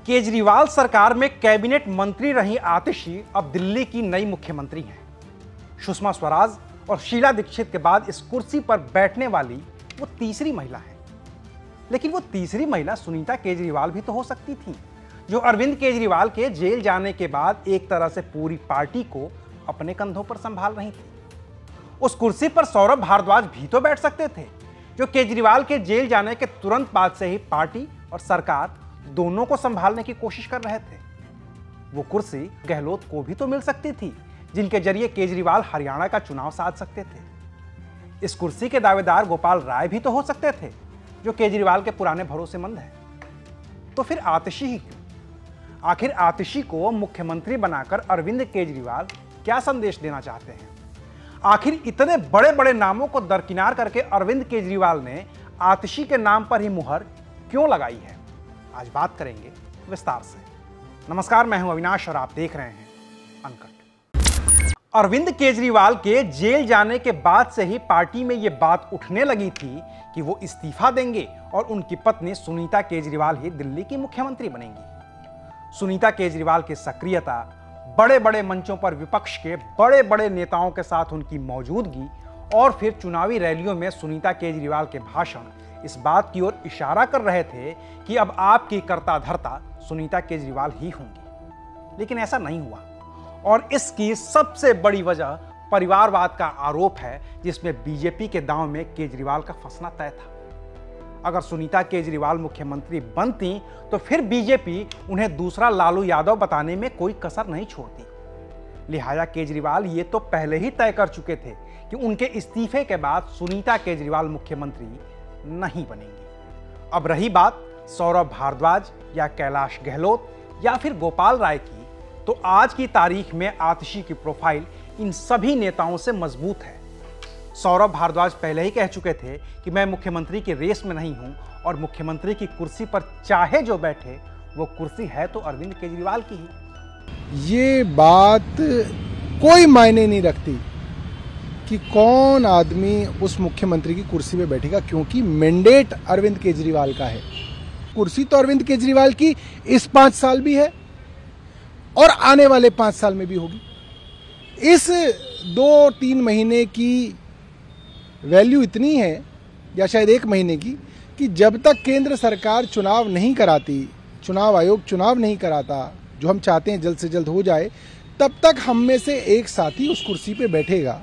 केजरीवाल सरकार में कैबिनेट मंत्री रही आतिशी अब दिल्ली की नई मुख्यमंत्री हैं। सुषमा स्वराज और शीला दीक्षित के बाद इस कुर्सी पर बैठने वाली वो तीसरी महिला है। लेकिन वो तीसरी महिला सुनीता केजरीवाल भी तो हो सकती थी, जो अरविंद केजरीवाल के जेल जाने के बाद एक तरह से पूरी पार्टी को अपने कंधों पर संभाल रही थी। उस कुर्सी पर सौरभ भारद्वाज भी तो बैठ सकते थे, जो केजरीवाल के जेल जाने के तुरंत बाद से ही पार्टी और सरकार दोनों को संभालने की कोशिश कर रहे थे। वो कुर्सी गहलोत को भी तो मिल सकती थी, जिनके जरिए केजरीवाल हरियाणा का चुनाव साध सकते थे। इस कुर्सी के दावेदार गोपाल राय भी तो हो सकते थे, जो केजरीवाल के पुराने भरोसेमंद हैं। तो फिर आतिशी ही क्यों? आखिर आतिशी को मुख्यमंत्री बनाकर अरविंद केजरीवाल क्या संदेश देना चाहते हैं? आखिर इतने बड़े बड़े नामों को दरकिनार करके अरविंद केजरीवाल ने आतिशी के नाम पर ही मुहर क्यों लगाई है? आज बात करेंगे विस्तार से। नमस्कार, मैं हूं अविनाश और आप देख रहे हैं अनकट। अरविंद केजरीवाल के जेल जाने के बाद से ही पार्टी में यह बात उठने लगी थी कि वो इस्तीफा देंगे और उनकी पत्नी सुनीता केजरीवाल ही दिल्ली की मुख्यमंत्री बनेंगी। सुनीता केजरीवाल की सक्रियता, बड़े बड़े मंचों पर विपक्ष के बड़े बड़े नेताओं के साथ उनकी मौजूदगी और फिर चुनावी रैलियों में सुनीता केजरीवाल के भाषण इस बात की ओर इशारा कर रहे थे कि अब आपकी कर्ता धर्ता सुनीता केजरीवाल ही होंगी। लेकिन ऐसा नहीं हुआ और इसकी सबसे बड़ी वजह परिवारवाद का आरोप है, जिसमें बीजेपी के दांव में केजरीवाल का फंसना तय था। अगर सुनीता केजरीवाल मुख्यमंत्री बनती तो फिर बीजेपी उन्हें दूसरा लालू यादव बताने में कोई कसर नहीं छोड़ती। लिहाजा केजरीवाल ये तो पहले ही तय कर चुके थे कि उनके इस्तीफे के बाद सुनीता केजरीवाल मुख्यमंत्री नहीं बनेंगी। अब रही बात सौरभ भारद्वाज या कैलाश गहलोत या फिर गोपाल राय की, तो आज की तारीख में आतिशी की प्रोफाइल इन सभी नेताओं से मजबूत है। सौरभ भारद्वाज पहले ही कह चुके थे कि मैं मुख्यमंत्री की रेस में नहीं हूं और मुख्यमंत्री की कुर्सी पर चाहे जो बैठे, वो कुर्सी है तो अरविंद केजरीवाल की ही। ये बात कोई मायने नहीं रखती कि कौन आदमी उस मुख्यमंत्री की कुर्सी पे बैठेगा, क्योंकि मैंडेट अरविंद केजरीवाल का है। कुर्सी तो अरविंद केजरीवाल की इस 5 साल भी है और आने वाले 5 साल में भी होगी। इस 2-3 महीने की वैल्यू इतनी है, या शायद 1 महीने की, कि जब तक केंद्र सरकार चुनाव नहीं कराती, चुनाव आयोग चुनाव नहीं कराता, जो हम चाहते हैं जल्द से जल्द हो जाए, तब तक हम में से एक साथी उस कुर्सी पे बैठेगा।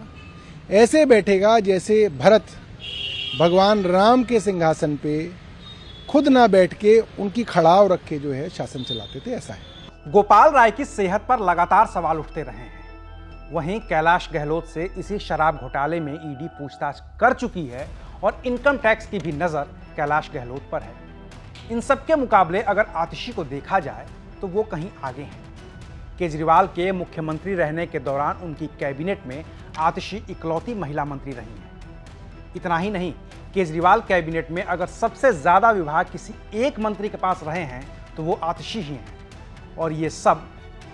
ऐसे बैठेगा जैसे भरत भगवान राम के सिंहासन पे खुद ना बैठ के उनकी खड़ाव रख के जो है शासन चलाते थे, ऐसा है। गोपाल राय की सेहत पर लगातार सवाल उठते रहे हैं। वहीं कैलाश गहलोत से इसी शराब घोटाले में ईडी पूछताछ कर चुकी है और इनकम टैक्स की भी नजर कैलाश गहलोत पर है। इन सबके मुकाबले अगर आतिशी को देखा जाए तो वो कहीं आगे हैं। केजरीवाल के मुख्यमंत्री रहने के दौरान उनकी कैबिनेट में आतिशी इकलौती महिला मंत्री रही हैं। इतना ही नहीं, केजरीवाल कैबिनेट में अगर सबसे ज्यादा विभाग किसी एक मंत्री के पास रहे हैं तो वो आतिशी ही हैं। और ये सब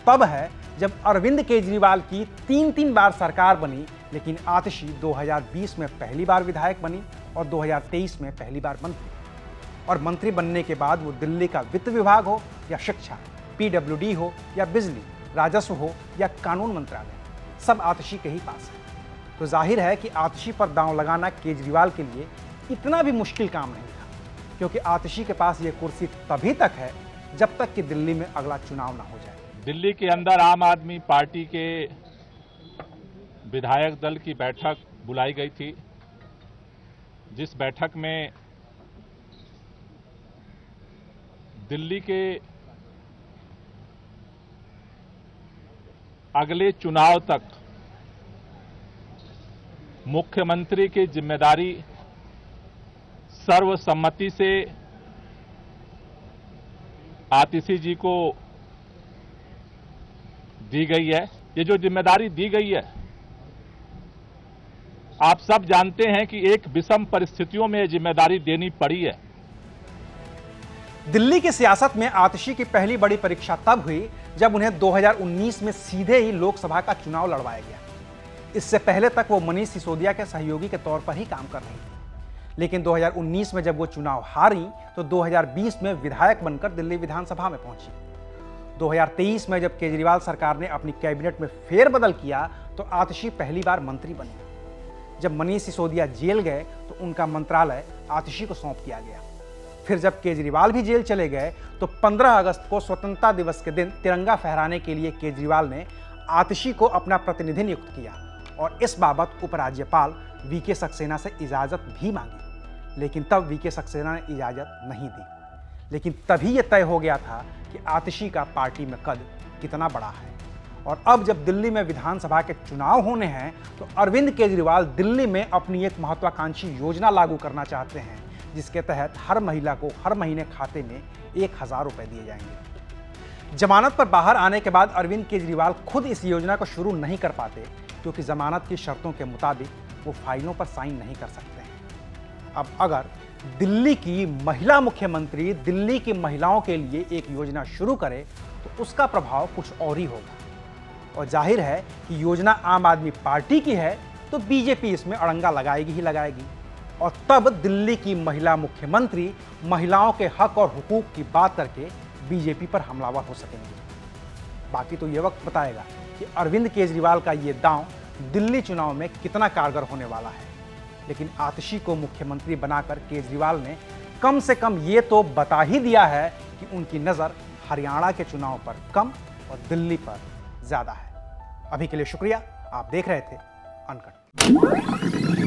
तब है जब अरविंद केजरीवाल की 3 बार सरकार बनी, लेकिन आतिशी 2020 में पहली बार विधायक बनी और 2023 में पहली बार मंत्री। और मंत्री बनने के बाद वो दिल्ली का वित्त विभाग हो या शिक्षा, PWD हो या बिजली, राजस्व हो या कानून मंत्रालय, सब आतिशी के ही पास है। तो जाहिर है कि आतिशी पर दांव लगाना केजरीवाल के लिए इतना भी मुश्किल काम नहीं था, क्योंकि आतिशी के पास ये कुर्सी तभी तक है जब तक कि दिल्ली में अगला चुनाव ना हो जाए। दिल्ली के अंदर आम आदमी पार्टी के विधायक दल की बैठक बुलाई गई थी, जिस बैठक में दिल्ली के अगले चुनाव तक मुख्यमंत्री की जिम्मेदारी सर्वसम्मति से आतिशी जी को दी गई है। ये जो जिम्मेदारी दी गई है, आप सब जानते हैं कि एक विषम परिस्थितियों में ये जिम्मेदारी देनी पड़ी है। दिल्ली की सियासत में आतिशी की पहली बड़ी परीक्षा तब हुई जब उन्हें 2019 में सीधे ही लोकसभा का चुनाव लड़वाया गया। इससे पहले तक वो मनीष सिसोदिया के सहयोगी के तौर पर ही काम कर रही थी। लेकिन 2019 में जब वो चुनाव हारी तो 2020 में विधायक बनकर दिल्ली विधानसभा में पहुंची। 2023 में जब केजरीवाल सरकार ने अपनी कैबिनेट में फेरबदल किया तो आतिशी पहली बार मंत्री बनी। जब मनीष सिसोदिया जेल गए तो उनका मंत्रालय आतिशी को सौंप दिया गया। फिर जब केजरीवाल भी जेल चले गए तो 15 अगस्त को स्वतंत्रता दिवस के दिन तिरंगा फहराने के लिए केजरीवाल ने आतिशी को अपना प्रतिनिधि नियुक्त किया और इस बाबत उपराज्यपाल वीके सक्सेना से इजाज़त भी मांगी, लेकिन तब वीके सक्सेना ने इजाज़त नहीं दी। लेकिन तभी यह तय हो गया था कि आतिशी का पार्टी में कद कितना बड़ा है। और अब जब दिल्ली में विधानसभा के चुनाव होने हैं तो अरविंद केजरीवाल दिल्ली में अपनी एक महत्वाकांक्षी योजना लागू करना चाहते हैं, जिसके तहत हर महिला को हर महीने खाते में 1000 रुपए दिए जाएंगे। जमानत पर बाहर आने के बाद अरविंद केजरीवाल खुद इस योजना को शुरू नहीं कर पाते, क्योंकि जमानत की शर्तों के मुताबिक वो फाइलों पर साइन नहीं कर सकते हैं। अब अगर दिल्ली की महिला मुख्यमंत्री दिल्ली की महिलाओं के लिए एक योजना शुरू करे तो उसका प्रभाव कुछ और ही होगा। और जाहिर है कि योजना आम आदमी पार्टी की है तो बीजेपी इसमें अड़ंगा लगाएगी ही लगाएगी, और तब दिल्ली की महिला मुख्यमंत्री महिलाओं के हक और हुकूक की बात करके बीजेपी पर हमलावर हो सकेंगे। बाकी तो ये वक्त बताएगा कि अरविंद केजरीवाल का ये दांव दिल्ली चुनाव में कितना कारगर होने वाला है। लेकिन आतिशी को मुख्यमंत्री बनाकर केजरीवाल ने कम से कम ये तो बता ही दिया है कि उनकी नज़र हरियाणा के चुनाव पर कम और दिल्ली पर ज़्यादा है। अभी के लिए शुक्रिया। आप देख रहे थे अनकट।